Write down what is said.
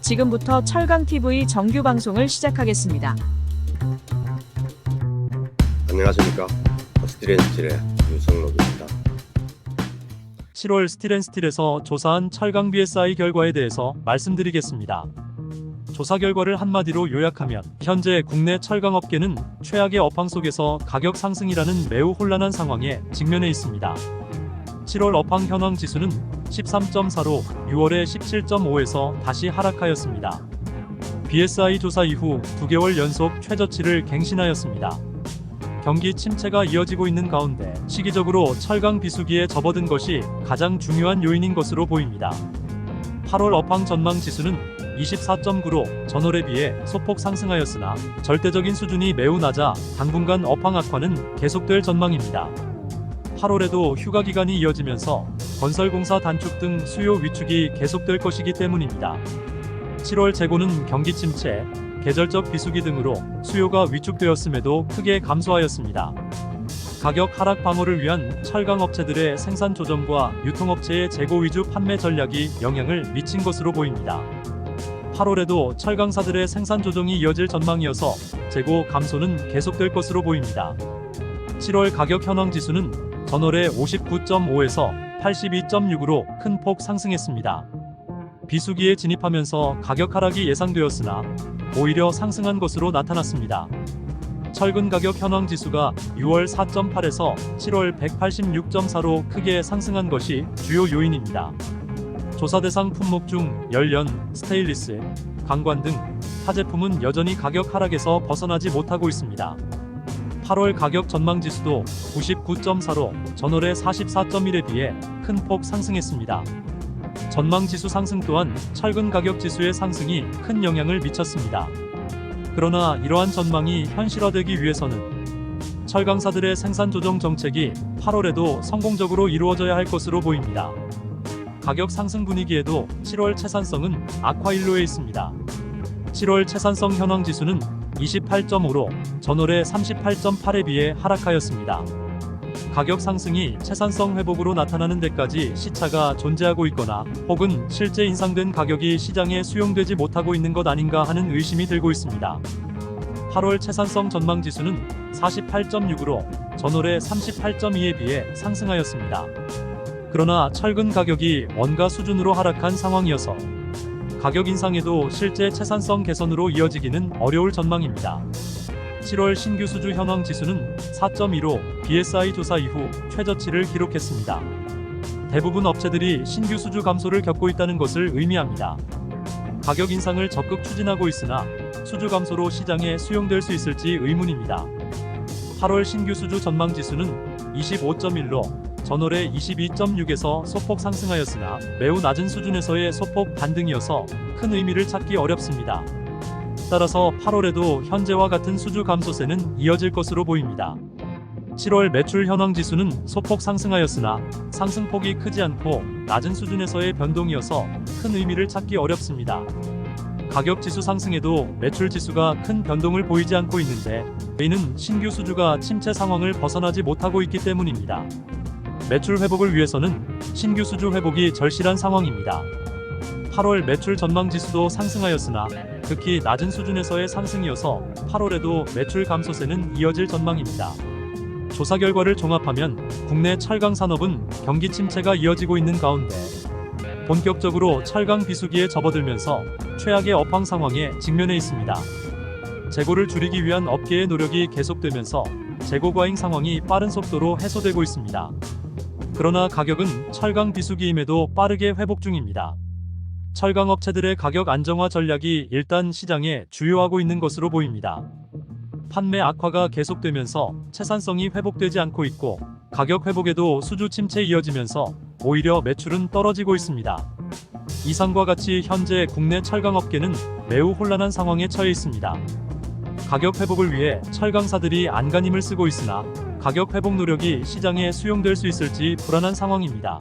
지금부터 철강TV 정규 방송을 시작하겠습니다. 안녕하십니까. 스틸앤스틸의 유성록입니다. 7월 스틸앤스틸에서 조사한 철강 BSI 결과에 대해서 말씀드리겠습니다. 조사 결과를 한마디로 요약하면 현재 국내 철강업계는 최악의 업황 속에서 가격 상승이라는 매우 혼란한 상황에 직면해 있습니다. 7월 업황 현황 지수는 13.4로 6월에 17.5에서 다시 하락하였습니다. BSI 조사 이후 2개월 연속 최저치를 갱신하였습니다. 경기 침체가 이어지고 있는 가운데 시기적으로 철강 비수기에 접어든 것이 가장 중요한 요인인 것으로 보입니다. 8월 업황 전망 지수는 24.9로 전월에 비해 소폭 상승하였으나 절대적인 수준이 매우 낮아 당분간 업황 악화는 계속될 전망입니다. 8월에도 휴가 기간이 이어지면서 건설공사 단축 등 수요 위축이 계속될 것이기 때문입니다. 7월 재고는 경기 침체, 계절적 비수기 등으로 수요가 위축되었음에도 크게 감소하였습니다. 가격 하락 방어를 위한 철강 업체들의 생산 조정과 유통업체의 재고 위주 판매 전략이 영향을 미친 것으로 보입니다. 8월에도 철강사들의 생산 조정이 이어질 전망이어서 재고 감소는 계속될 것으로 보입니다. 7월 가격 현황 지수는 전월에 59.5에서 82.6으로 큰 폭 상승했습니다. 비수기에 진입하면서 가격 하락이 예상되었으나 오히려 상승한 것으로 나타났습니다. 철근 가격 현황 지수가 6월 4.8에서 7월 186.4로 크게 상승한 것이 주요 요인입니다. 조사 대상 품목 중 열연, 스테인리스, 강관 등 타 제품은 여전히 가격 하락에서 벗어나지 못하고 있습니다. 8월 가격 전망 지수도 99.4로 전월의 44.1에 비해 큰 폭 상승했습니다. 전망 지수 상승 또한 철근 가격 지수의 상승이 큰 영향을 미쳤습니다. 그러나 이러한 전망이 현실화되기 위해서는 철강사들의 생산 조정 정책이 8월에도 성공적으로 이루어져야 할 것으로 보입니다. 가격 상승 분위기에도 7월 채산성은 악화 일로에 있습니다. 7월 채산성 현황 지수는 28.5로 전월의 38.8에 비해 하락하였습니다. 가격 상승이 채산성 회복으로 나타나는 데까지 시차가 존재하고 있거나 혹은 실제 인상된 가격이 시장에 수용되지 못하고 있는 것 아닌가 하는 의심이 들고 있습니다. 8월 채산성 전망 지수는 48.6으로 전월의 38.2에 비해 상승하였습니다. 그러나 철근 가격이 원가 수준으로 하락한 상황이어서 가격 인상에도 실제 채산성 개선으로 이어지기는 어려울 전망입니다. 7월 신규 수주 현황 지수는 4.2로 BSI 조사 이후 최저치를 기록했습니다. 대부분 업체들이 신규 수주 감소를 겪고 있다는 것을 의미합니다. 가격 인상을 적극 추진하고 있으나 수주 감소로 시장에 수용될 수 있을지 의문입니다. 8월 신규 수주 전망 지수는 25.1로 전월의 22.6에서 소폭 상승하였으나 매우 낮은 수준에서의 소폭 반등이어서 큰 의미를 찾기 어렵습니다. 따라서 8월에도 현재와 같은 수주 감소세는 이어질 것으로 보입니다. 7월 매출 현황 지수는 소폭 상승하였으나 상승폭이 크지 않고 낮은 수준에서의 변동이어서 큰 의미를 찾기 어렵습니다. 가격 지수 상승에도 매출 지수가 큰 변동을 보이지 않고 있는데 이는 신규 수주가 침체 상황을 벗어나지 못하고 있기 때문입니다. 매출 회복을 위해서는 신규 수주 회복이 절실한 상황입니다. 8월 매출 전망 지수도 상승하였으나 극히 낮은 수준에서의 상승이어서 8월에도 매출 감소세는 이어질 전망입니다. 조사 결과를 종합하면 국내 철강 산업은 경기 침체가 이어지고 있는 가운데 본격적으로 철강 비수기에 접어들면서 최악의 업황 상황에 직면해 있습니다. 재고를 줄이기 위한 업계의 노력이 계속되면서 재고 과잉 상황이 빠른 속도로 해소되고 있습니다. 그러나 가격은 철강 비수기임에도 빠르게 회복 중입니다. 철강 업체들의 가격 안정화 전략이 일단 시장에 주요하고 있는 것으로 보입니다. 판매 악화가 계속되면서 채산성이 회복되지 않고 있고 가격 회복에도 수주 침체 이어지면서 오히려 매출은 떨어지고 있습니다. 이상과 같이 현재 국내 철강 업계는 매우 혼란한 상황에 처해 있습니다. 가격 회복을 위해 철강사들이 안간힘을 쓰고 있으나 가격 회복 노력이 시장에 수용될 수 있을지 불안한 상황입니다.